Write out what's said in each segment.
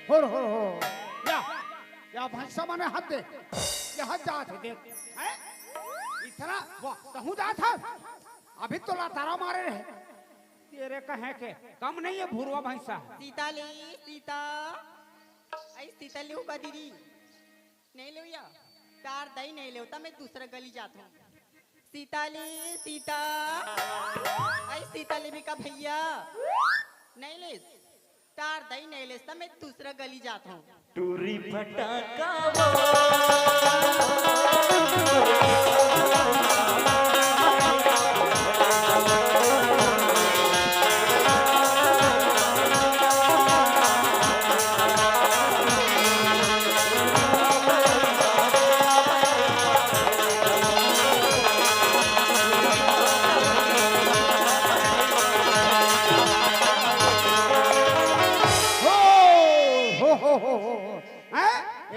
हो या भैंसा मने हाथ दे, ये हाथ जात है देख, हैं? इतना वाह कहूँ जात है, अभी तो लातारा मारे रहे, तेरे कहे के कम नहीं है भूरवा भैंसा। सीता ले सीता, आई सीता ले का दीदी, नहीं ले या, तार दही नहीं ले होता मैं दूसरा गली जाता हूँ। सीता ले सीता, आई सीता ले भी का भैया, नहीं ले, तार दही नहीं ले, मैं दूसरा गली जाता हूँ। टूरी फटाका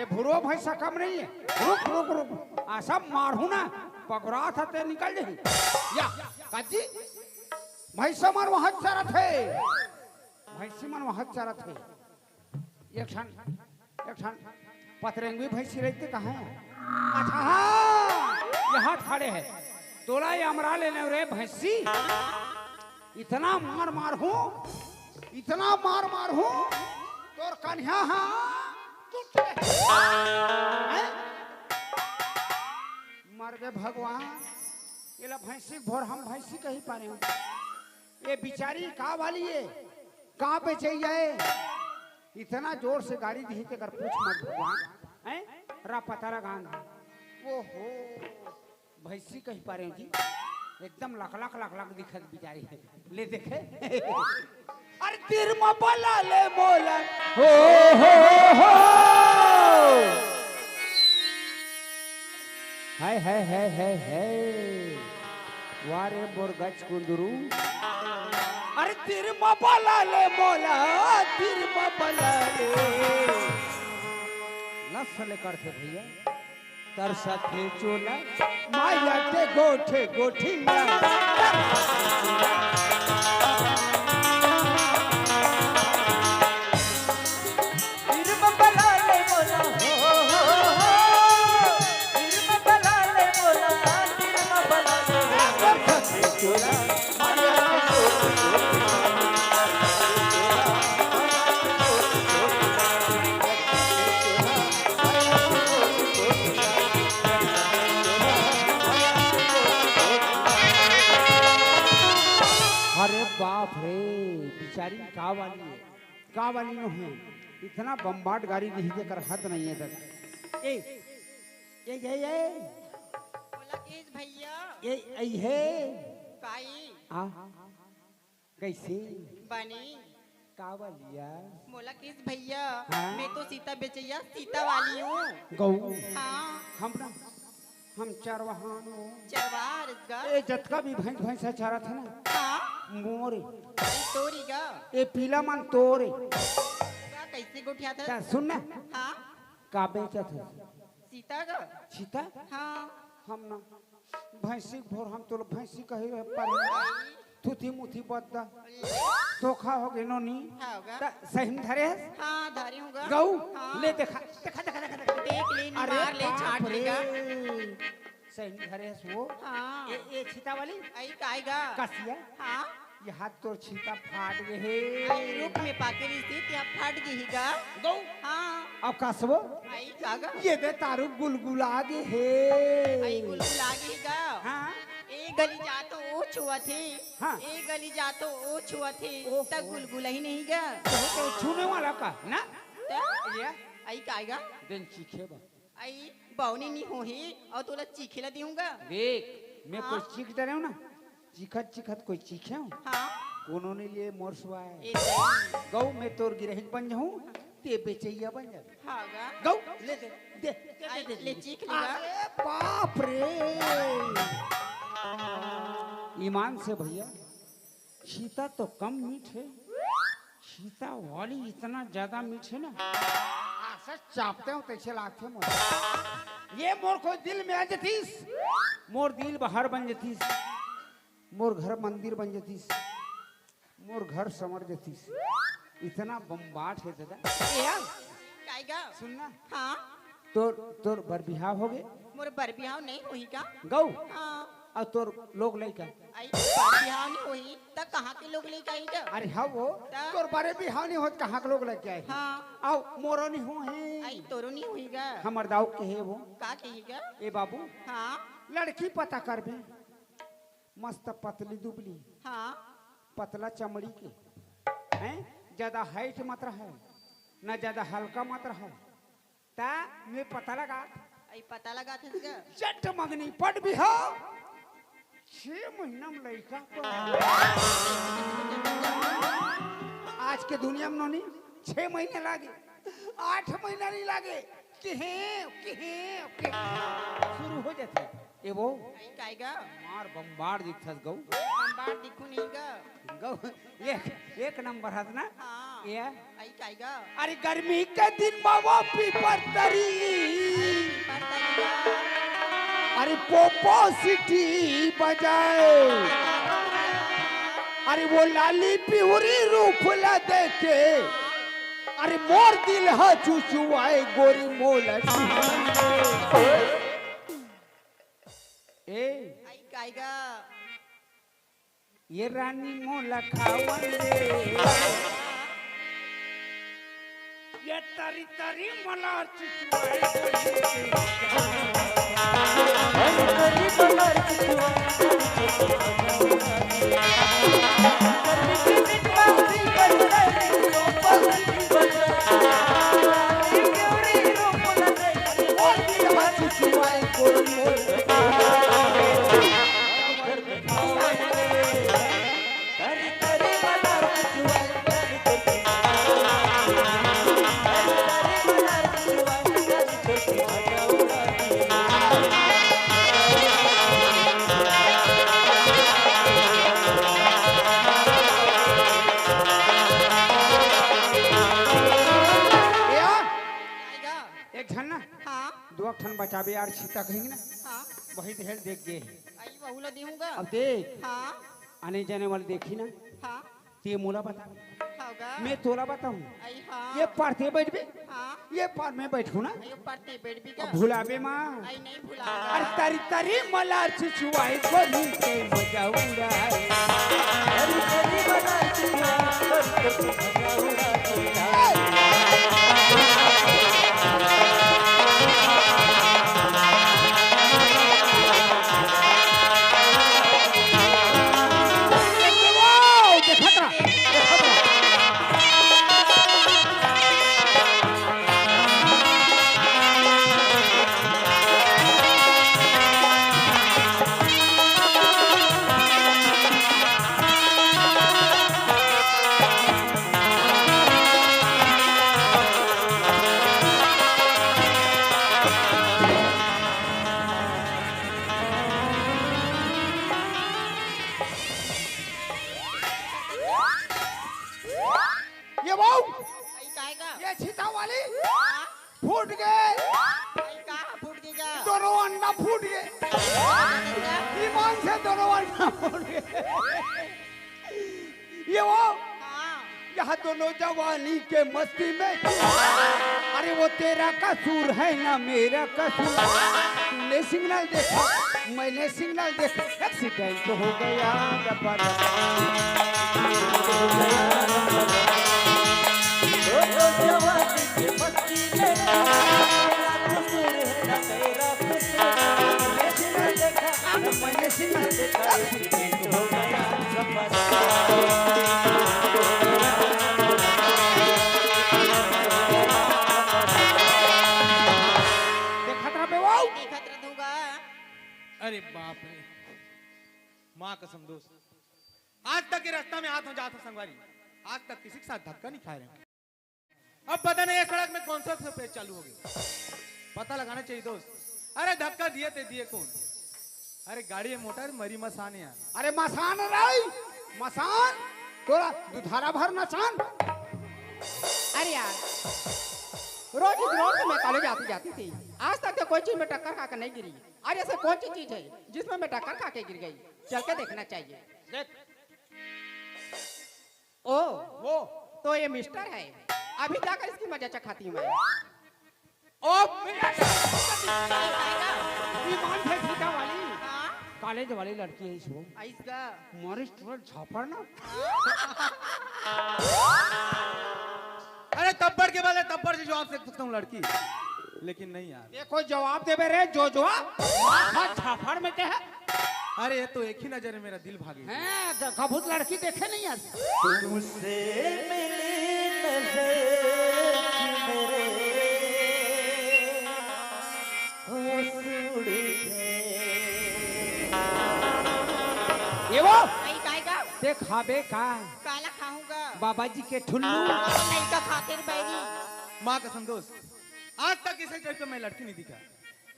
भूरो भैंसा कम नहीं है, रुक रुक रुक ऐसा मारू ना पकड़ा था ते निकल जाही या काजी भैंसा मन वहां चरा थे, भैंसी मन वहां चरा थे, एक क्षण पतरंगी भैंसी रहते कहाँ है? अच्छा हाँ यहाँ खड़े है, तोला ये अमरा लेने रे भैंसी, इतना मार मार हूँ तोर कन्या हाँ मर गए भगवान, ये भैंसी भोर हम भैंसी कहीं पा रहे, ये बिचारी का वाली है, कहाँ पे चाहिए, इतना जोर से गाड़ी दी के कर पूछ मत भगवान, हैं? रा पता लगा वो हो भैंसी कहीं पा रहे जी, एकदम लाख दिखत बिचारी है, ले देखे अरे तीर में बला ले मोला हो हाय वारे बोरगच कुंदरू, अरे तीर में बला ले मोला, तीर में बला ले लसले करते भैया तरसा थे चोला माया के गोठे गोठिया बाप रे बिचारी का वाली नो है, इतना बम्बाट गाड़ी नहीं देकर हद नहीं है तक ए बोला किस भैया ए है काई आ कैसे बनी का वालिया बोला किस भैया हाँ? मैं तो सीता बेचैया सीता वाली हूँ। गौ हाँ हम चरवाहान हो चरवार ए जतका भी भैंसा चारा था ना हाँ मोरे तोरी गा ए पीला मन तोरे कैसे गोठिया था सुन ना हाँ का बेचत है सीता गा सीता हाँ हम ना भैंसी भोर हम तो भैंसी कही पर थुथी मुथी बद्दा धोखा हो गए नोनी सही में धरे हाँ धरे होगा गौ हाँ। ले देखा देख ले मार ले छाट लेगा सही में धरे वो हाँ ये छीता वाली आई काएगा कसिया हाँ ये हाथ तो छीता फाट गए हे आई रूप में पाके थी क्या फाट गई गा गौ हाँ अब कसबो आई कागा ये दे तारू गुलगुला गे हे आई गुलगुला गई गा हाँ ए गली जा तो ओ छुआ थे हाँ। ए गली जा तो ओ छुआ थे तक गुलगुला ही नहीं गा तो छूने वाला का ना ये आई काएगा दिन चीखे बा आई बावनी नहीं हो ही और तोला चीखेला दूंगा देख मैं हाँ? कुछ चीख डरे हूँ ना चिखत कोई चीखे हूँ हाँ कोनो ने लिए मोर सुआए ए सही गौ मैं तोर गिरहिन बन जाऊँ ते बेचैया बन जा हाँ गा गौ ले दे आई ले चीख लेगा अरे बाप रे ईमान से भैया चीता तो कम मीठ है, चीता वाली इतना ज्यादा मीठ है ना ऐसा चापते हो तैसे लागते मोर ये मोर को दिल में आ जतीस मोर दिल बाहर बन जतीस मोर घर मंदिर बन जतीस मोर घर समर जतीस इतना बम्बाट है दादा। कायगा सुनना, हाँ तोर तोर बर बिहाव हो गए मोर बर बिहाव नहीं होई का गौ हाँ और तोर लोग लइका। आई बर बिहाव नहीं होई त कहाँ के लोग लेके आई का अरे हाँ वो ता? तोर बारे बिहाव नहीं होत कहाँ के लोग लेके आए। हाँ आओ मोरो नहीं हो है आई तोरो नहीं होई का हमर दाऊ के है वो। का कहेगा ए बाबू हाँ लड़की पता करबे मस्त पतली दुबली हाँ पतला चमड़ी के हैं, ज्यादा हाइट मत रहे ना ज्यादा हल्का मत रहे ता मैं पता लगा आई पता लगा थे का चट मगनी पट भी हो 6 महीना में लड़का को। आज के दुनिया में नोनी 6 महीने लागे 8 महीना नहीं लागे कि शुरू हो जाते ए वो आई कायगा मार बम्बार दिखत गौ हम बाहर दिखू नहीं का गौ एक नंबर हद ना हाँ ये आई कायगा अरे गर्मी के दिन बाबा पीपर तरी अरे पोपो सिटी बजाए अरे वो लाली पिहुरी रूप ला देखे अरे मोर दिल है चुचुआए गोरी मोल ए आई कायगा ये रानी मोला खावन रे ये तरी तरी मला एक झन ना हाँ दो ठन बचावे यार सीता कहेंगे ना हाँ वही ढेर देख गए आई बहुला देऊंगा अब देख हाँ आने जाने वाले देखी ना हाँ ते मोला बता होगा मैं तोला बताऊं आई हाँ ये पारते बैठ बे हाँ ये पार में बैठू ना आई पढ़ते बैठ भी का अब भुलाबे माँ आई नहीं भुला अरे तारी तारी मलार छुआई बोली के मजा उड़ाए तारी तारी मलार छुआई मजा उड़ाए ये बाऊ आई कायगा ये छिता वाली हाँ फूट गए आई कहाँ फूट गया दोनों अंडा फूट गए ईमान से दोनों अंडा फूट गए ये वो हाँ यहाँ दोनों जवानी के मस्ती में अरे वो तेरा कसूर है ना मेरा कसूर तूने सिग्नल देखा मैंने सिग्नल देखा एक्सीडेंट हो गया मैंने सिग्नल देखा एक्सीडेंट हो देखत रहूंगा अरे बाप रे माँ कसम दोस्त आज तक ये रास्ता में हाथ हो जाता संगवारी आज तक किसी के साथ धक्का नहीं खाए रहे अब पता नहीं ये सड़क में कौन सा पेज चालू हो गया पता लगाना चाहिए दोस्त अरे धक्का दिए थे दिए कौन अरे गाड़ी है मोटर मरी मसान है यार अरे मसान राई मसान तोरा दुधारा भर नचान अरे यार रोज इस रोड पे मैं कॉलेज आती जाती थी आज तक तो कोई चीज में टक्कर खा कर नहीं गिरी अरे ऐसे कौन सी चीज है जिसमें मैं टक्कर खा के गिर गई चल के देखना चाहिए देख ओ तो ये मिस्टर है, अभी जाकर इसकी मजा चखाती हूँ मैं। ओ मेरा ईमान से सीधा वाली हाँ? कॉलेज वाली लड़की है इसको ऐसा मॉरिस तुरंत झापड़ ना अरे तब्बड़ के वाले तब्बड़ से जवाब दे सकता हूँ लड़की, लेकिन नहीं यार। देखो जवाब दे रे जो जवाब झापड़ में क्या है अरे ये तो एक ही नजर में मेरा दिल भागी। हैं कबूत लड़की देखे नहीं यार तुमसे मिली नजर की मेरे होश उड़ गए। ये वो नहीं खाएगा, देखा बे का काला खाऊंगा। बाबा जी के ठुल्लू नहीं का खातिर बैगी। माँ कसम दोस्त, आज तक इसे टाइप का मैं लड़की नहीं दिखा,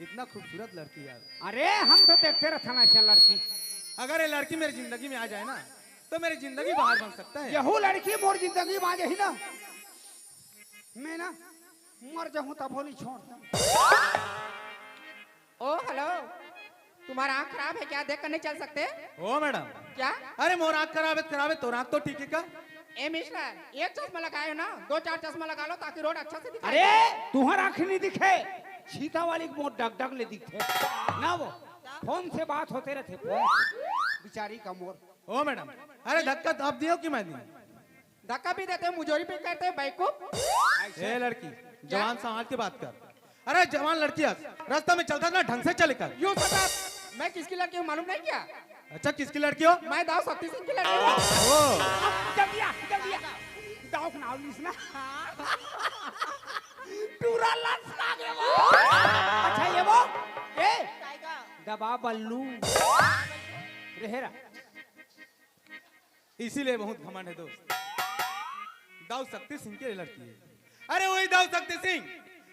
इतना खूबसूरत लड़की यार। अरे हम तो देखते रहते ना ऐसे लड़की अगर ये लड़की मेरी जिंदगी में आ जाए ना तो मेरी जिंदगी बाहर बन सकता है। यहू लड़की मोर जिंदगी में आ जाही ना मैं ना मर जाऊं तब होली छोड़ता ओ हेलो, तुम्हारा आँख खराब है क्या? देख कर नहीं चल सकते ओ मैडम, क्या? अरे मोर आँख खराब है तो आँख तो ठीक है का? ए मिस्टर, एक चश्मा लगाए ना, 2-4 चश्मा लगा लो ताकि रोड अच्छा से दिखाई अरे दे। तुम्हारा आँख नहीं दिखे सीता वाली को मोर डग डग ले दिखे ना वो फोन से बात होते रहते फोन से बेचारी का मोर ओ मैडम, अरे धक्का तो आप दियो कि मैं दी? धक्का भी देते, मुजोरी भी करते हैं बैकूफ। ए लड़की, जवान संभाल के बात कर। अरे जवान लड़की रास्ता में चलता ना ढंग से चले कर। यूं सदा मैं किसकी लड़की हूँ मालूम नहीं क्या? अच्छा किसकी लड़की हो? मैं दाऊ शक्ति सिंह की लड़की हूँ। ओ जल्दी दाव ना लिसना पूरा लंच लागे वो अच्छा ये वो ए दबा बल्लू रहेरा इसीलिए बहुत घमंड है दोस्त। दाऊ शक्ति सिंह की लड़की है। अरे वही दाऊ शक्ति सिंह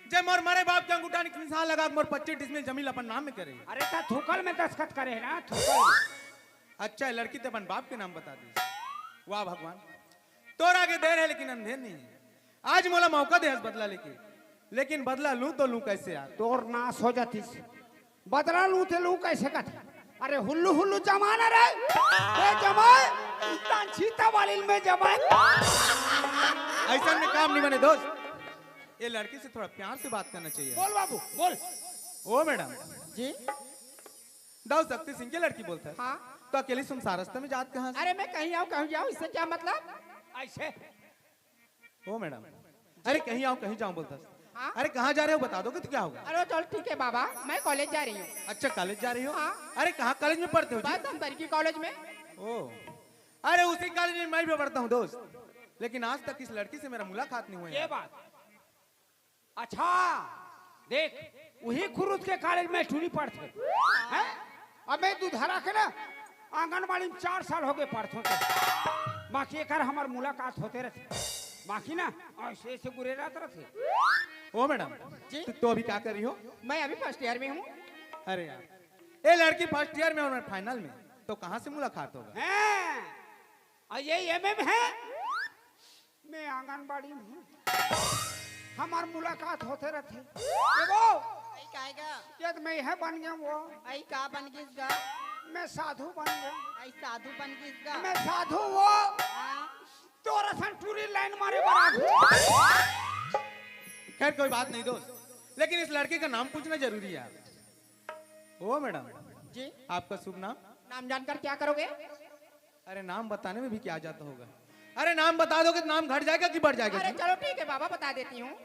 जब मोर मरे बाप के अंगूठा निशान लगा मोर 25 डिसमिल जमीन अपन नाम में करे। अरे ता थूकल में दस्तखत करे ना थूकल अच्छा लड़की तो अपन बाप के नाम बता दी। वाह भगवान, तोर आगे देर है लेकिन अंधेर नहीं है। आज मोला मौका दे बदला लेकिन बदला लूं तो लूं कैसे यार? तोर नाश हो जातीस बदला लू ते लू कैसे कथ अरे हुल्लू हुल्लू जमाना रे ए जमाए तान सीता वाली में जमाए ऐसा में काम नहीं बने दोस्त। ये लड़की से थोड़ा प्यार से बात करना चाहिए। बोल बाबू बोल ओ मैडम जी दाऊ शक्ति सिंह की लड़की बोलता है। हाँ? तो अकेली सुनसान रास्ते में जात कहाँ से? अरे मैं कहीं आऊँ कहीं जाऊँ, इससे क्या मतलब? ऐसे ओ मैडम, अरे कहीं आओ कहीं जाऊं बोलता है। हाँ? अरे कहाँ जा रहे हो बता दोगे तो क्या होगा? अरे चल ठीक है बाबा, मैं कॉलेज जा रही हूँ। अच्छा कॉलेज जा रही हो? हाँ। अरे कहाँ कॉलेज में पढ़ते हो जी? बात हम तरीकी कॉलेज में। ओ अरे उसी कॉलेज में मैं भी पढ़ता हूँ दोस्त, लेकिन आज तक इस लड़की से मेरा मुलाकात नहीं हुआ ये है। बात अच्छा देख वही खुरुद के कॉलेज में स्टूडी पढ़ते हैं अब मैं दुधरा के ना आंगनबाड़ी में 4 साल हो गए पढ़ते थे बाकी एक हमार मुलाकात होते रहते बाकी ना ऐसे ऐसे बुरे रहते रहते ओ मैडम जी? तो अभी क्या कर रही हो? मैं अभी फर्स्ट ईयर में हूँ। अरे यार ये लड़की फर्स्ट ईयर में और मैं फाइनल में, तो कहाँ से मुलाकात होगा? हैं और ये एमएम है मैं आंगनबाड़ी में हूँ हमार मुलाकात होते रहते ये वो आई काएगा? ये तो मैं है बन गया वो आई का बन गई इसका? मैं साधु बन गया आई साधु बन गई इसका? मैं साधु वो हाँ? तो रसन टूरी लाइन मारे बराबर खैर कोई बात नहीं दोस्त, लेकिन इस लड़के का नाम पूछना जरूरी है यार। ओ मैडम जी आपका शुभ नाम? नाम जानकर क्या करोगे? अरे नाम बताने में भी क्या जाता होगा? अरे नाम बता दोगे तो नाम घट जाएगा कि बढ़ जाएगा अरे जी? चलो ठीक है बाबा, बता देती हूँ।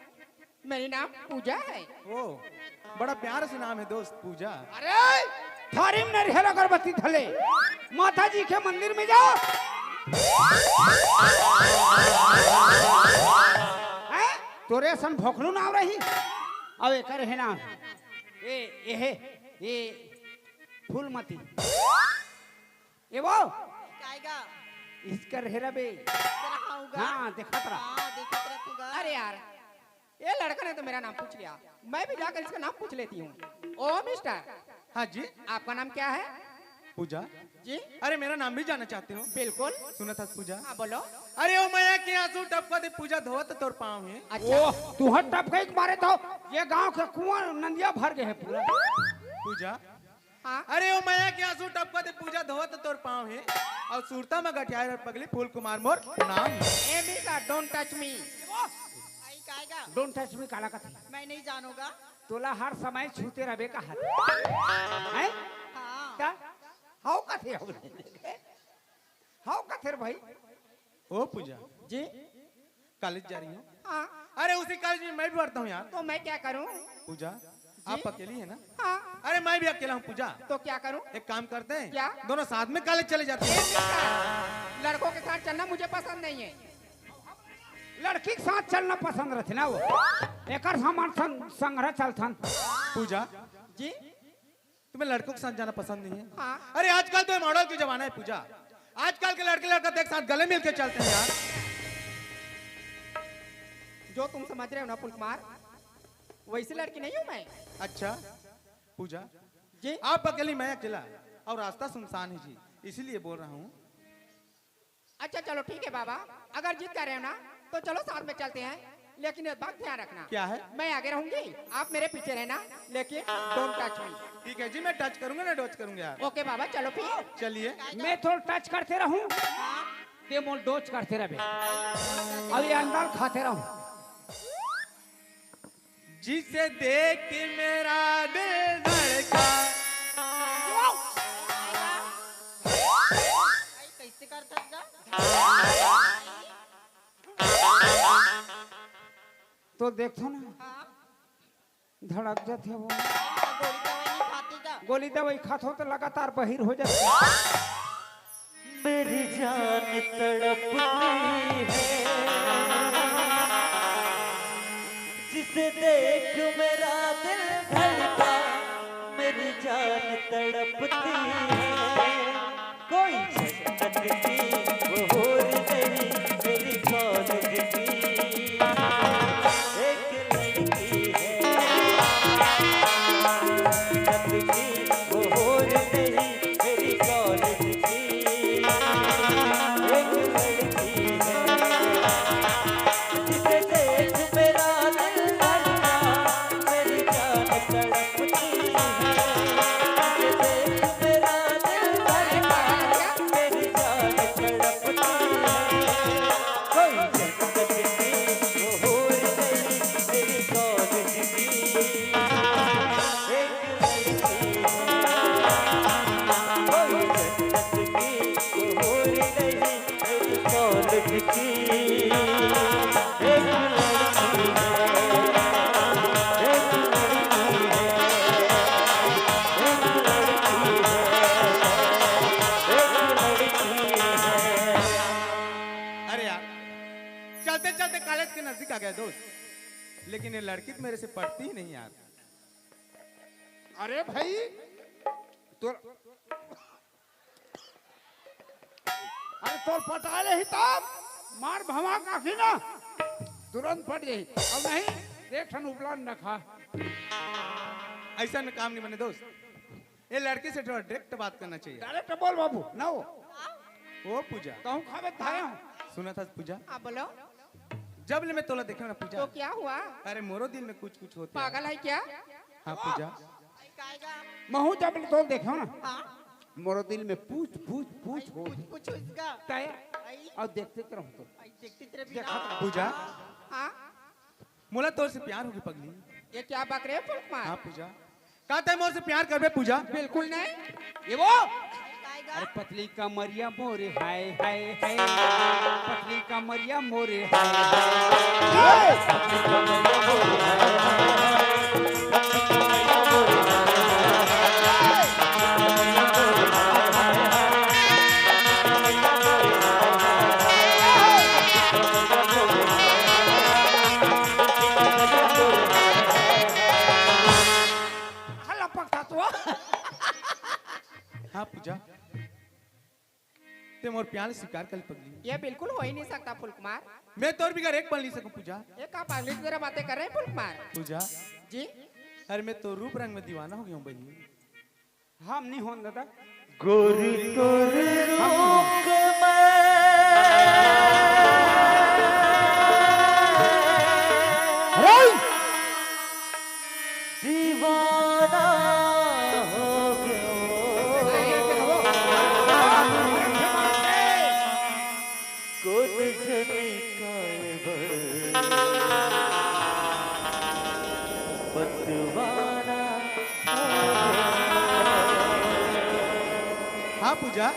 मेरी नाम पूजा है। ओ बड़ा प्यार से नाम है दोस्त, पूजा। अरे थारी में नरियल अगरबत्ती धले माता जी के मंदिर में जाओ हैं तोरे सन भोखलू नाम रही अब एक है ना ये फूलमती ये वो काएगा? इसका रहेरा बे तेरा खाऊंगा? हाँ देखत रहा हाँ, देखत रहूंगा। अरे यार ये लड़का ने तो मेरा नाम पूछ लिया, मैं भी जाकर इसका नाम पूछ लेती हूँ। ओ मिस्टर, हाँ जी आपका नाम क्या है? पूजा। जी अरे मेरा नाम भी जानना चाहते हो? बिल्कुल। सुना था पूजा। हाँ बोलो। अरे ओ मैया के आंसू टपका दे पूजा धोत तोर पाँव है। अच्छा ओ तू हट टप के मारे तो ये गांव के कुआं नंदिया भर गए है पूरा पूजा हाँ? अरे ओ मैया के आंसू टपका दे पूजा धोत तोर पाँव है। और सूरता में गठियार और पगली फूल कुमार मोर प्रणाम। ए मीका डोंट टच मी। आई काएगा डोंट टच मी काला कथी मैं नहीं जानूंगा। तोला हर समय छूते रहे का हाथ हैं हाँ क्या हाउ कथे हाउ कथे रे भाई ओ पूजा जी कॉलेज जा रही हूँ। हाँ अरे उसी कॉलेज में मैं भी पढ़ता हूँ यार। तो मैं क्या करूं? पूजा आप अकेली है ना? हाँ अरे मैं भी अकेला हूँ पूजा। तो क्या करूं? एक काम करते हैं क्या? दोनों साथ में कॉलेज चले जाते ए हैं। मीका, लड़कों के साथ चलना मुझे पसंद नहीं है। लड़की के साथ चलना पसंद रहते ना वो एकर सामान संग्रह चलथन। पूजा जी तुम्हें लड़कों के साथ जाना पसंद नहीं है? हाँ अरे आजकल तो मॉडल की जमाना है पूजा। आजकल के लड़के लड़का तो एक साथ गले मिल के चलते हैं यार। जो तुम समझ रहे हो ना पुलकुमार वैसी लड़की नहीं हूँ मैं। अच्छा पूजा जी आप अकेली मैं अकेला और रास्ता सुनसान है जी, इसीलिए बोल रहा हूँ। अच्छा चलो ठीक है बाबा, अगर जीत कर रहे हो ना तो चलो साथ में चलते हैं, लेकिन एक बात ध्यान रखना। क्या है? मैं आगे रहूंगी, आप मेरे पीछे रहना, लेकिन डोंट टच मी। ठीक है जी, मैं टच करूंगा ना डोच करूंगा यार। ओके बाबा चलो फिर। चलिए मैं थोड़ा टच करते रहूं ते मोल डोज करते रहे अब ये अंदर खाते रहूं। जिसे देख के मेरा दिल धड़का। कैसे करता है? तो देखो ना हाँ धड़क जाते वो गोली दवाई नहीं खाती का? गोली दवाई खाते तो लगातार बहिर हो जाते। मेरी जान तड़पती है जिसे देख मेरा दिल धड़का। मेरी जान तड़पती है कोई जन्नत की वो होर नहीं मेरी कॉलेज की एक लड़की है। जन्नत की वो होर नहीं मेरी कॉलेज की एक लड़की है जिसे देख मेरा दिल धड़का। मेरी जान तड़पती है जिसे देख मेरा दिल धड़का। मेरी जान तड़पती है कोई जन्नत की वो होर नहीं मेरी कॉलेज की एक लड़की है। कोई जन्नत की वो होर नहीं मेरी कॉलेज की एक लड़की है। एक लड़की है। एक लड़की है। एक लड़की है। अरे यार चलते चलते कॉलेज के नजदीक आ गए दोस्त, लेकिन ये लड़की तो मेरे से पढ़ती ही नहीं यार। अरे भाई तो अरे तोर पटाले ही तब मार भवा काफी ना तुरंत फट गई। अब नहीं देख ठन उपलान रखा। ऐसा में काम नहीं बने दोस्त, ये लड़की से थोड़ा डायरेक्ट बात करना चाहिए। डायरेक्ट बोल बाबू ना वो ओ पूजा कहूँ खावे धारे हूँ। सुना था पूजा, हाँ बोलो जब ले मैं तोला देखे ना पूजा, तो क्या हुआ? अरे मोरो दिल में कुछ कुछ होता है। पागल है क्या? हाँ पूजा महू जब तो देखो ना हाँ मोरो दिल में पूछ पूछ पूछ हो कुछ कुछ इसका तय आई और देखते तो रहूं तो देखती तेरे भी देखा ना। पूजा हाँ मोला तोर से प्यार होगी पगली। ये क्या बक रहे हो हाँ पुलकुमार? पूजा कहते मोर से प्यार करबे पूजा। बिल्कुल नहीं। ये वो काएगा? अरे पतली कमरिया मोरे हाय हाय हाय पतली कमरिया मोरे हाय हाय हल्ला पकता तो हाँ पूजा ते मोर प्यार स्वीकार कर पगली। ये बिल्कुल हो ही नहीं सकता पुलकुमार। मैं तोर बिगर एक पल नहीं सकूं पूजा। ये का पागली की तरह बातें कर रहे हैं पुलकुमार? पूजा जी अरे मैं तो रूप रंग में दीवाना हो गया हूँ बहनी। हम नहीं होन दादा गोरी गोरी रूप में दीवाना हो गया। पतवाना हाँ पूजा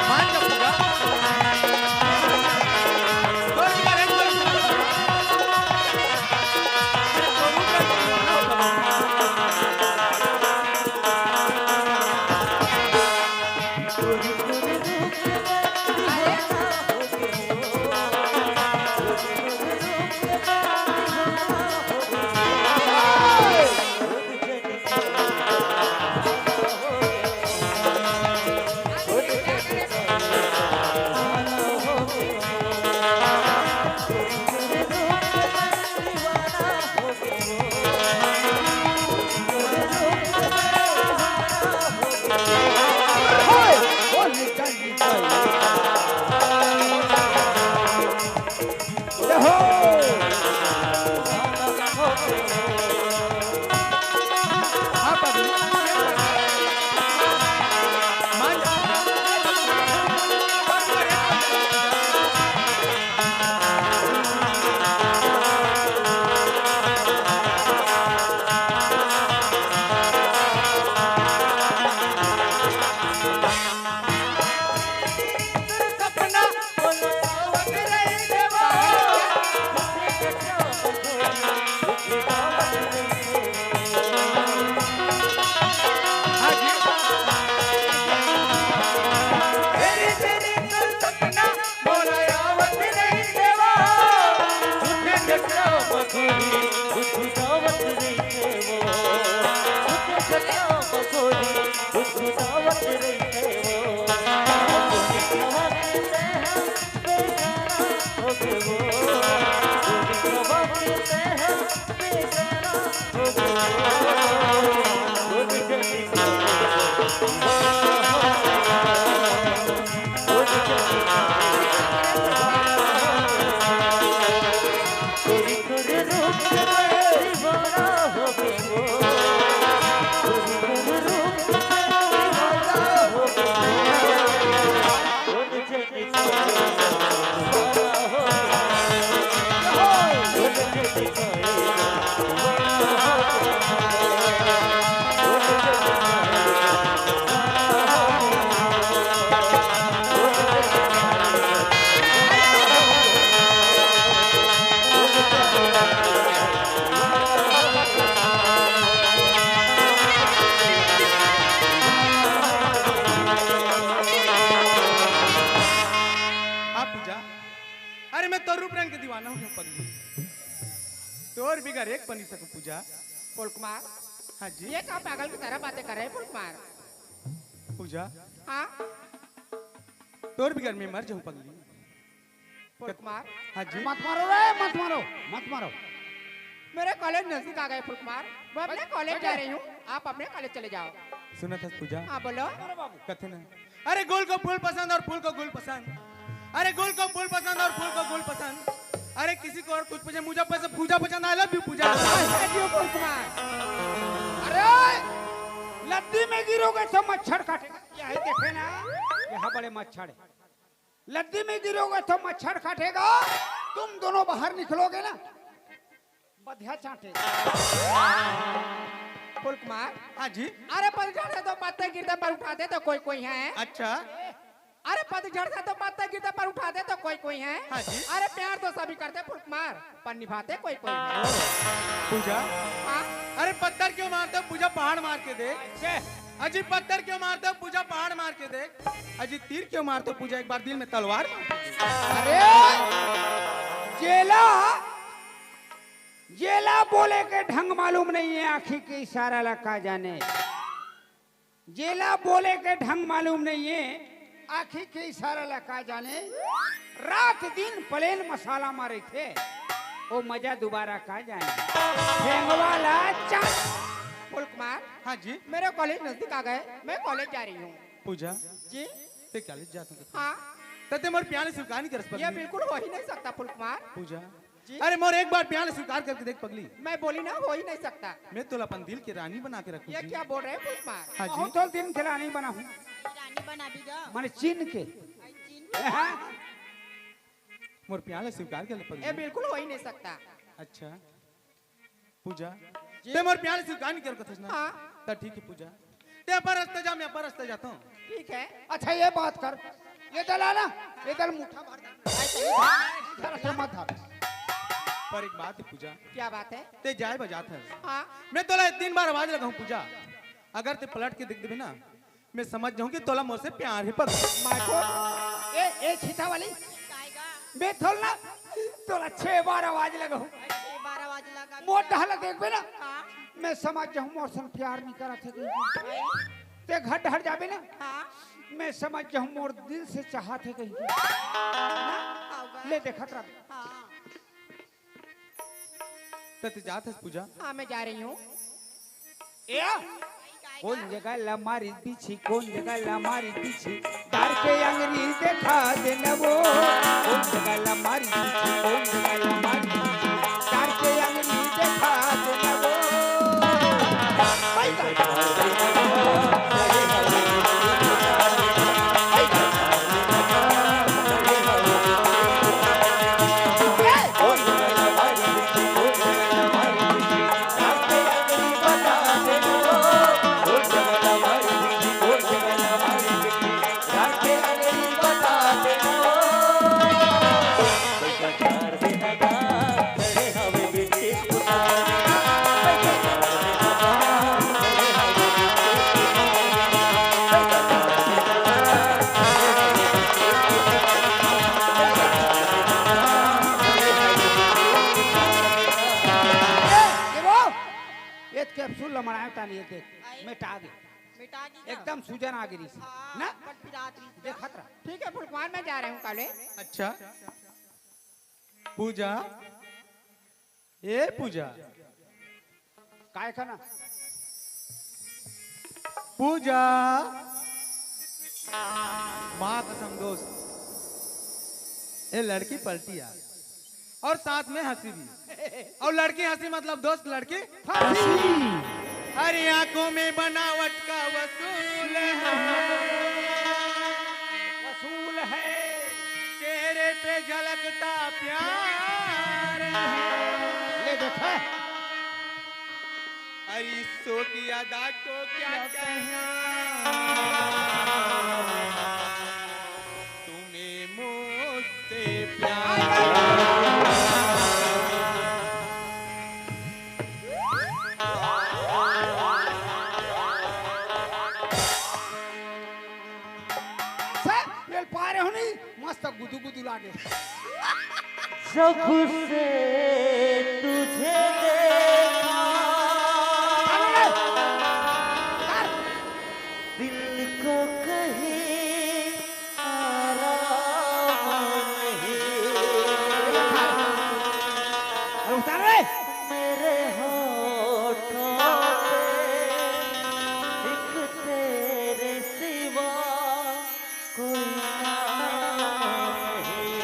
मान जा पूजा और क्या रे कोई अरे मैं तो रूप रंग के दीवाना हूँ पगली तोर बिगर एक बनी सकूं पूजा फूल कुमार हाँ जी ये क्या पागल की तरह बातें कर रहे हैं फूल कुमार? पूजा हाँ तोर बिगर मैं मर जाऊं पगली फूल कुमार हाँ जी मत मारो रे मत मारो मत मारो। मेरे कॉलेज नजदीक आ गए फूल कुमार, मैं अपने कॉलेज जा रही हूँ, आप अपने कॉलेज चले जाओ। सुना था पूजा हाँ बोलो। कथे ना अरे गुल को फूल पसंद और फूल को गुल पसंद, अरे गुल को फूल पसंद और फूल को गुल पसंद, अरे किसी को और कुछ पसंद मुझे पसंद पूजा पसंद आई लव यू पूजा। फूल कुमार अरे लद्दी में गिरोगे तो मच्छर काटेगा, यही देखे ना यहाँ बड़े मच्छर है, लद्दी में गिरोगे तो मच्छर काटेगा, तुम दोनों बाहर निकलोगे ना बधिया चाटेगा। फूल कुमार हाँ जी अरे पतझड़ से तो पत्ते गिरते पर उठाते तो कोई कोई है। अच्छा अरे पतझड़ से तो पत्ते गिरते पर उठाते तो कोई कोई है। हाँ जी। अरे प्यार तो सभी करते फूल कुमार, पर निभाते कोई कोई है। पूजा हाँ? अरे पत्थर क्यों मारते हो पूजा पहाड़ मार के देख, अजी पत्थर क्यों मारते हो पूजा पहाड़ मार के देख, अजी तीर क्यों मारते हो पूजा एक बार दिल में तलवार मार के देख। अरे जेला जेला बोले के ढंग मालूम नहीं है, आँखी के इशारा लगा जाने, जेला बोले के ढंग मालूम नहीं है, आँखी के इशारा लगा जाने, रात दिन प्लेन मसाला मारे थे, वो मजा दोबारा का जाने। वाला फूल कुमार हाँ जी मेरे कॉलेज नजदीक आ गए, मैं कॉलेज जा रही हूँ। पूजा जी ते कॉलेज जाता हूँ हाँ तते मोर प्याने स्वीकार नहीं कर ये बिल्कुल हो ही नहीं सकता फूल कुमार। पूजा जी? अरे मोर एक बार प्यार स्वीकार करके देख पगली, मैं बोली ना हो ही नहीं सकता। मैं तो अपन दिल की रानी बना के रखूं ये जी। क्या बोल रहे हैं फुलकुमार? हाँ जी। बहुत तो दिन खिला नहीं बना हूँ रानी बना भी गा। मैंने चीन के आई चीन। हाँ? मोर प्यार स्वीकार कर ले ये पगली। बिल्कुल हो ही नहीं सकता। अच्छा पूजा जी? ते मोर प्यार स्वीकार नहीं कर कथस ना। हाँ। तो ठीक है पूजा, ते अपर रास्ते जा, मैं अपर रास्ते जाता हूँ। ठीक है। अच्छा ये बात कर, ये दल आना, ये दल मुठा मार दे। आई चलिए। इधर से मत हट। पर एक बात है पूजा, क्या बात है? ते जाए बजात है, हाँ। मैं तोला 3 बार आवाज लगाऊं पूजा, अगर ते पलट के देख देबे ना, मैं समझ जाऊं कि तोला मोर से प्यार है। पर माको ये छीता वाली आएगा। मैं थोल ना तोला 6 बार आवाज लगाऊं, 12 आवाज लगा। मोट ढाला देखबे ना, हाँ। मैं समझ जाऊं मोर से प्यार नहीं करा थे। आई। ते घट हट जाबे ना, हाँ। मैं समझ जाऊं मोर दिल से चाहत है कहीं। आऊगा। ले देखत रह। हाँ। ते जात है पूजा, हाँ मैं जा रही हूँ। ए कौन जगह लमारी पीछे, कौन जगह लमारी पीछे, डर के अंग्रेज देखा दे न वो। कौन जगह लमारी पीछे, कौन जगह लमारी पीछे, डर के अंग्रेज देखा दे न वो। कैप्सूल लमड़ाया तानी ये देख, मिटा दे मिटा दी एकदम सूजन आ गई ना। देख खतरा। ठीक है फुलकुमार मैं जा रहा हूँ काले। अच्छा पूजा, ए पूजा, काय खाना पूजा, माँ कसम दोस्त, ये लड़की पलटी यार, और साथ में हंसी भी, और लड़की हंसी मतलब दोस्त लड़की हरी आंखों में बनावट का वसूल है, वसूल है, चेहरे पे झलकता प्यार है। ले देखा हरी सो की अदा को क्या कहना, तुम्हें मुझसे प्यार। ये पा रहे हो नहीं, मस्त गुदू गुदू लागे। जब से तुझे देखा दिल को कहीं आराम नहीं, उतार रे। मेरे होठों पे एक तेरे सिवा कोई नाम नहीं।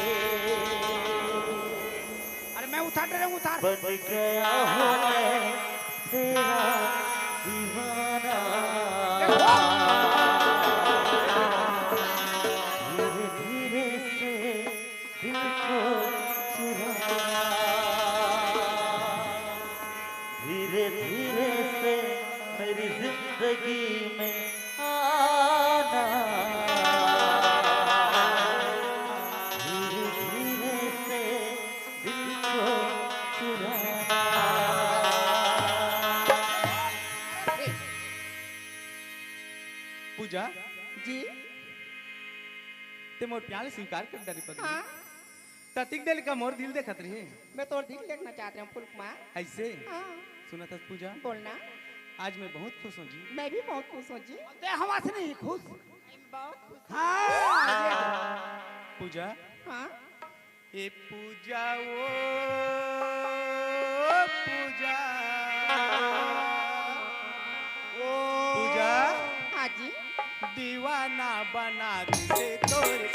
अरे मैं उतार रहा हूँ, उतार। बन गया हूँ मैं तेरा दीवाना, धीरे धीरे से दिल को चुराना, धीरे धीरे से मेरी जिंदगी में आना, धीरे धीरे से दिल को चुराना। पूजा जी ते मोर प्यार स्वीकार कर डरी पर हाँ ततिक दिल का मोर दिल देखत रही मैं तो दिल देखना चाहती हूँ फुलकुमार। ऐसे हाँ सुना था पूजा, बोलना। आज मैं बहुत खुश हूँ जी। मैं भी बहुत खुश हूँ जी। ते हवा से नहीं खुश। बहुत खुश। हाँ पूजा हाँ ए पूजा ओ पूजा, ओ पूजा हाँ जी दीवाना बना दे तोरे।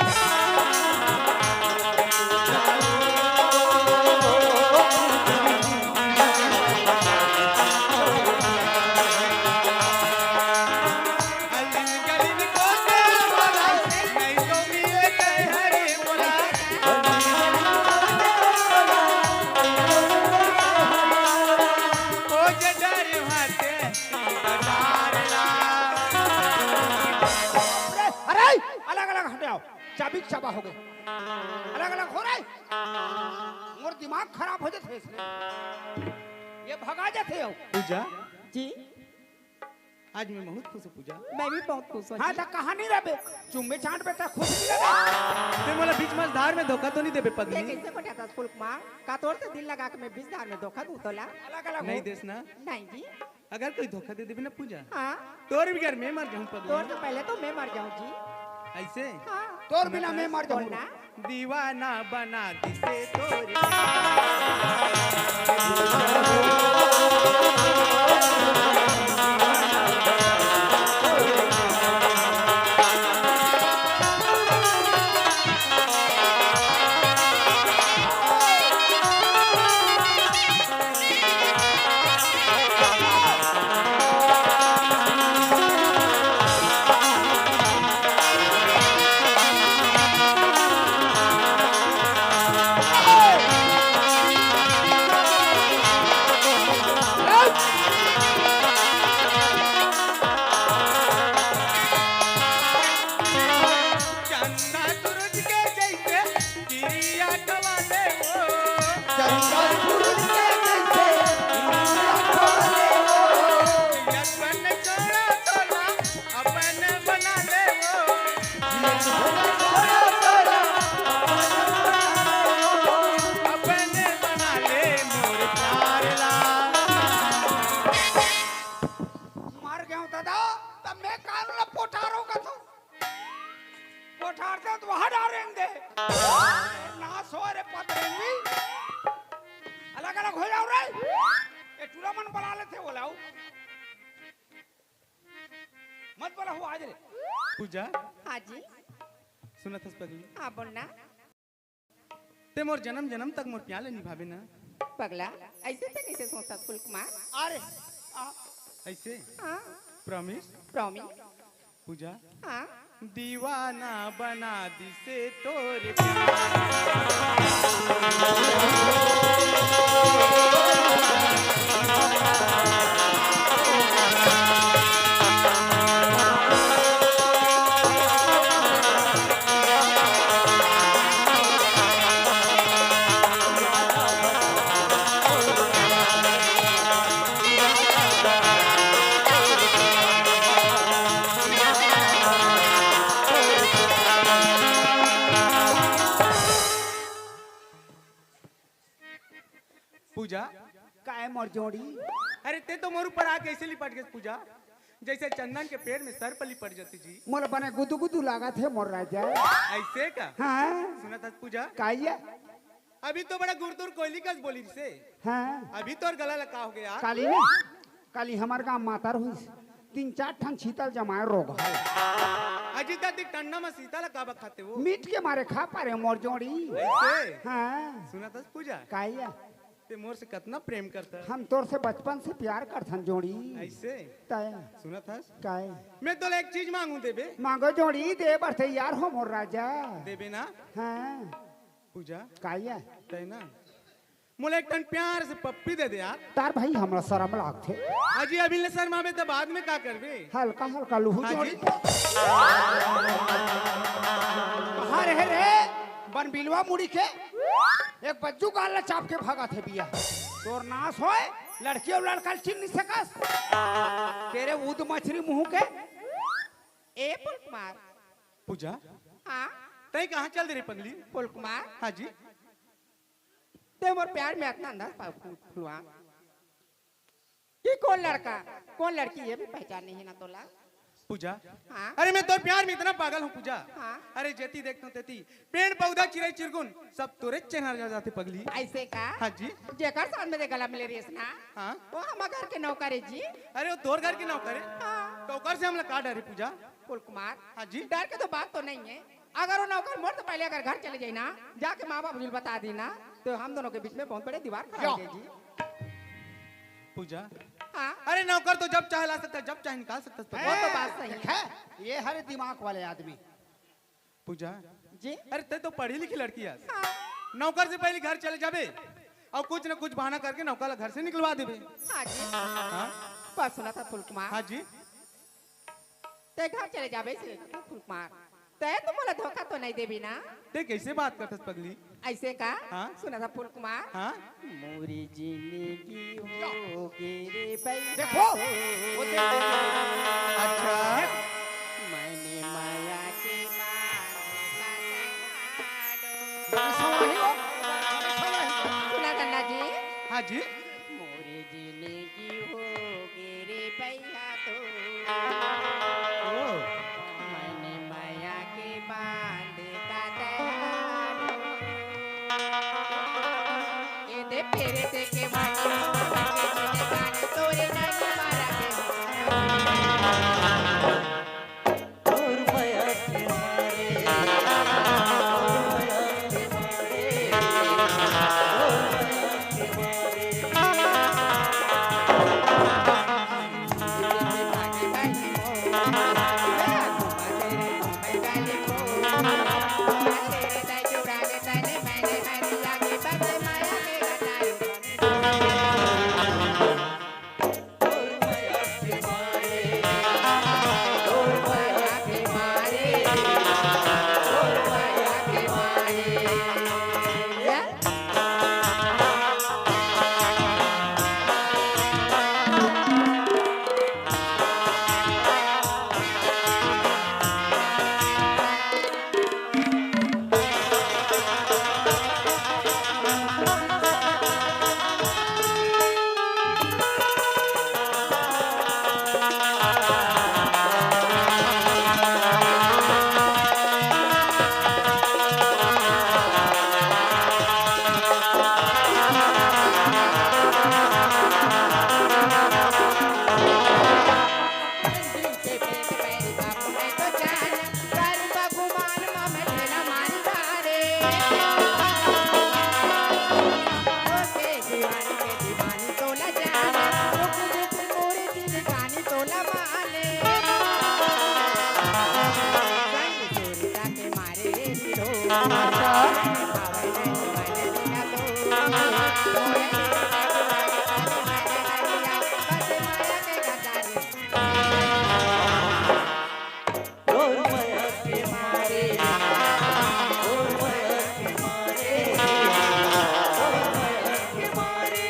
अलिन गलिन को तेरा बोला नहीं तो मिले कहीं हरे बोला ओ जे डर भाते डरला अरे अलग अलग हटाओ चाबी चाबा हो गए अलग अलग हो रहे मोर दिमाग खराब हो जाते इसमें ये भगा जाते हो पूजा जी आज मैं बहुत खुश हूँ पूजा मैं भी बहुत खुश हूँ हाँ जी। तो कहानी रहे चुम्बे चाट पे खुश नहीं लगे ते मोला बीच मझधार में धोखा तो नहीं देबे ये पगली कैसे बटाता फुल कुमार का तोड़ से दिल लगा के मैं 20 धार में धोखा दूं तोला अलग अलग नहीं देस ना नहीं जी अगर कोई धोखा दे देबे ना पूजा हाँ तोर भी घर में मर जाऊं तोड़ पगली से पहले तो मैं मर जाऊं जी ऐसे हाँ तोर बिना मैं मर जाऊँ बोलना दीवाना बना दिसे तोरे चंदा सूरज के जैसे चिड़िया कवा दे वो अपन छोड़ा तोला अपन बना दे वो अपन बना ले मोर प्यार ला मर गया हूँ दादा तब मैं कानून पोठारों का तो पोठार दे तो वहां डालेंगे ना सो रे पतरेंगी अलग अलग हो जाओ रे ये टूर्नामेंट बना लेते वो लाओ मत बोला हो आज रे पूजा हाँ जी सुनत हस पगली हाँ बोलना ते मोर जन्म जन्म तक मोर प्याले निभावे ना पगला ऐसे तो कैसे सोचता फुल कुमार अरे ऐसे हाँ प्रॉमिस प्रॉमिस पूजा हाँ दीवाना बना दिसे तोरे पूजा काय मर जोड़ी अरे ते तो मोर ऊपर आके ऐसे लिपट गए पूजा जैसे चंदन के पेड़ में सर पर लिपट जाती जी मोल बने गुदु गुदु लगा थे मोर राजा ऐसे का हाँ सुना था पूजा काइया अभी तो बड़ा गुरदुर कोयली का बोली से हाँ अभी तो और गला लगा हो गया काली ने काली हमार गांव मातार हुई 3-4 ठन शीतल जमाए रोग है अजी तक ठंडा में सीता लगा खाते वो मीट के मारे खा पा रहे मोर जोड़ी ऐसे हाँ सुना था पूजा काइया ते मोर से कितना प्रेम करता है हम तोर से बचपन से प्यार करथन जोड़ी ऐसे ताया सुना था काय मैं तो एक चीज मांगू देबे मांगो जोड़ी दे बर तैयार हो मोर राजा देबे ना हाँ पूजा काइया तय ना मुझे एक टन प्यार से पप्पी दे दे यार तार भाई हमरा शर्म लागथे अजी अभी ले शर्मा में तो बाद में का करबे हल्का हल्का लुहू हाँ जोड़ी जी। कहाँ रहे रे बन बिलवा मुड़ी के एक बच्चू गाल चाप के भागा थे बिया तोर नाश होए लड़की और लड़का चिन नहीं सकस तेरे ऊद मछली मुंह के ए फुल कुमार पूजा हाँ तय कहाँ चल दे रे पगली फुल कुमार हाँ जी ते मोर प्यार में इतना अंदाज फुलवा कि कौन लड़का कौन लड़की ये भी पहचान नहीं है ना तोला पूजा हाँ अरे मैं तो प्यार में इतना पागल हूँ पूजा हाँ। अरे जेती देखता हूँ तेती पेड़ पौधा चिड़ै चिरगुन सब तोरे चेहरा जा जाते पगली ऐसे का हाँ जी जेकर साथ में दे गला मिले रेस ना हाँ वो हम घर के नौकर है जी अरे वो तोर घर की नौकर है हाँ तो कर से हम लोग का डरे पूजा फुल कुमार हाँ जी डर के तो बात तो नहीं है अगर वो नौकर मोर तो पहले अगर घर चले जाए ना जाके माँ बाप बता दी ना तो हम दोनों के बीच में बहुत बड़े दीवार खड़ा हो गए जी। पूजा, हाँ अरे नौकर तो जब चाहे ला सकता है, जब चाहे निकाल सकता है। वो तो बात सही है। है ये हर दिमाग वाले आदमी। पूजा, जी अरे ते तो पढ़ी लिखी लड़की है, हाँ नौकर से पहले घर चले जाबे और कुछ न कुछ बहाना करके नौकर घर से निकलवा देबे। हाँ जी। हाँ पर सुना था फूल कुमार, हाँ जी, ते घर चले जाबे से फूल कुमार, ते तुम बोला धोखा तो नहीं देबी ना? ते कैसे बात करतस पगली? ऐसे का? हाँ? सुना था फूल कुमार, हाँ मोरी जिंदगी होगी रे भैया देखो तो। वो देखो। अच्छा, मैंने माया के समझी हो? समझी। सुना गन्ना जी, हाँ जी, मोरी जिंदगी होगी रे भैया तो। ओ, मैंने माया के बांध का तैयार। ये दे फेरे दे के वाणी के कान तोरे नहीं मारा के। और माया के मारे, और माया के मारे, और माया के मारे। और माया के मारे, और माया के मारे, और माया के मारे। और माया के मारे, और माया के मारे, और माया के मारे।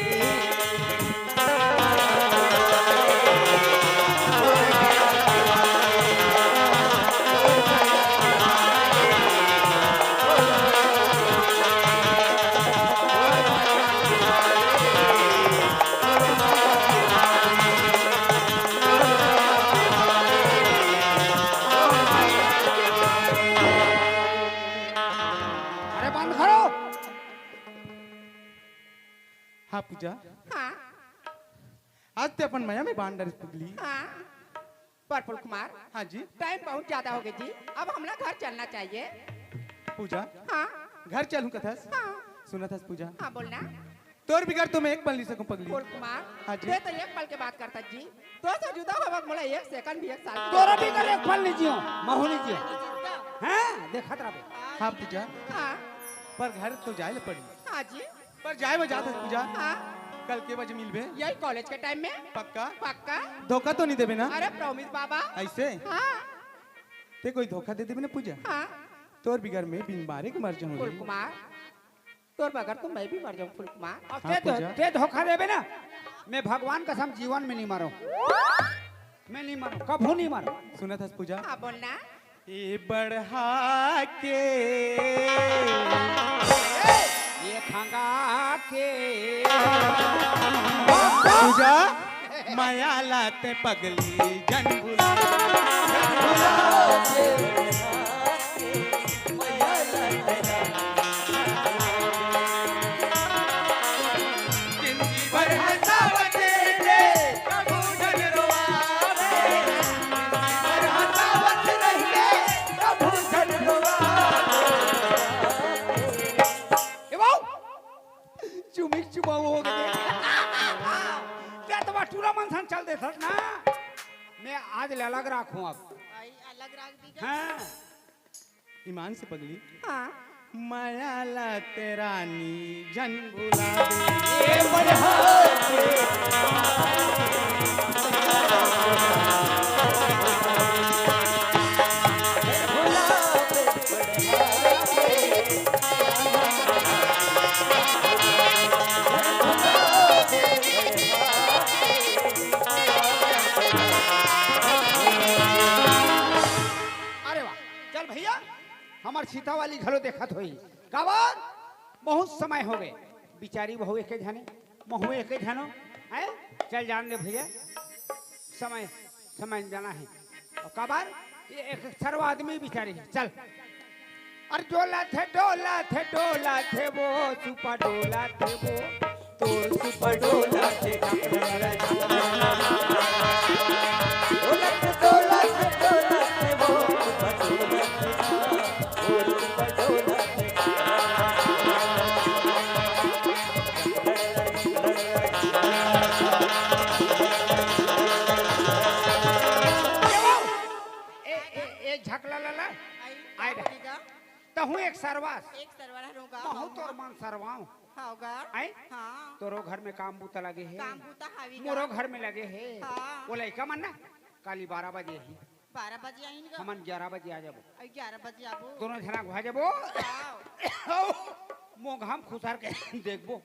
अरे बंद करो। हाँ पूजा, हाँ आज ते अपन माया में बांध डरिस पगली। हाँ पर फूल कुमार, हाँ जी, टाइम बहुत ज्यादा हो गई जी, अब हमला घर चलना चाहिए। पूजा, हाँ घर चलूं कथस? हाँ सुना थस पूजा, हाँ बोलना तोर बिगड़ तो मैं एक पल नहीं सकूं पगली। फूल कुमार। हाँ जी। ते तो एक पल के बात करता जी, तो से जुदा हो वक्त मोला एक सेकंड भी एक साल तोरा भी करे फल लीजियो महू लीजियो। हैं देखत रहो। हाँ पूजा, हाँ पर घर तो जाए ले पड़ी, हाँ जी पर जाए वो जात पूजा, हाँ कल के बजे मिलबे यही कॉलेज के टाइम में पक्का? पक्का। धोखा तो नहीं देबे ना? अरे प्रॉमिस बाबा। ऐसे हाँ ते कोई धोखा दे देबे ना पूजा? हाँ तोर बिगड़ में बिन बारे के मर जाऊं। फूल कुमार, तोर बगैर तो मैं भी मर जाऊँ फूल कुमार। और हाँ, पूजा। ते धोखा देबे ना, मैं भगवान कसम जीवन में नहीं मरो। मैं नहीं मरो, कभू नहीं मरो। सुना था पूजा, हाँ बोलना। ए बढ़ा के ये खंगा के पूजा, माया लाते पगली जन बुला। जिंदगी भर हंसावते थे, कबू जन रोआवे। जिंदगी भर हंसावत रहिए, कबू जन रोआवे। ए बाऊ राखूं अब। आई अलग राग दी गई। हाँ ईमान से पगली हाँ माया ला तेरा नी जन बुला दे ये बढ़ा अरे वाह चल भैया हमार सीता वाली घरो देखत होई काबर बहुत समय हो गए बिचारी बहू एके जाने महू एके जानो है चल जान दे भैया समय समय जाना है और काबर ये एक सर्व आदमी बिचारी है चल अरे डोला थे वो सुपा डोला थे वो तोर सुपर डोला थे डोला थे वो सुपर डोला थे और सुपर डोला थे ए झकला लाला आई आई क्या रहा। बोलेगा? तहु एक सर्वास एक सरवारा रोगा बहुत और मान सरवाऊं होगा आई हाँ तोरो घर में काम बूता लगे है काम बूता हावी का। मोरो घर में लगे है हाँ। वो लड़का मन ना काली 12 बजे ही 12 बजे आएंगे हमन 11 बजे आ जाबो 11 बजे आबो दोनों जना घुआ जाबो आओ। मो घाम खुसार के देखबो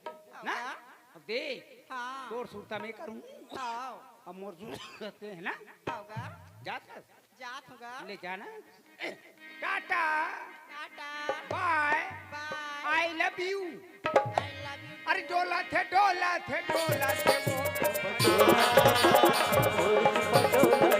ना होगा? अब देख हाँ तोर सुरता में करूं आओ अब मोर सुरते है ना होगा जात जात होगा ले जाना tata tata bye bye I love you I love you अरे डोला थे वो और सुपर डोला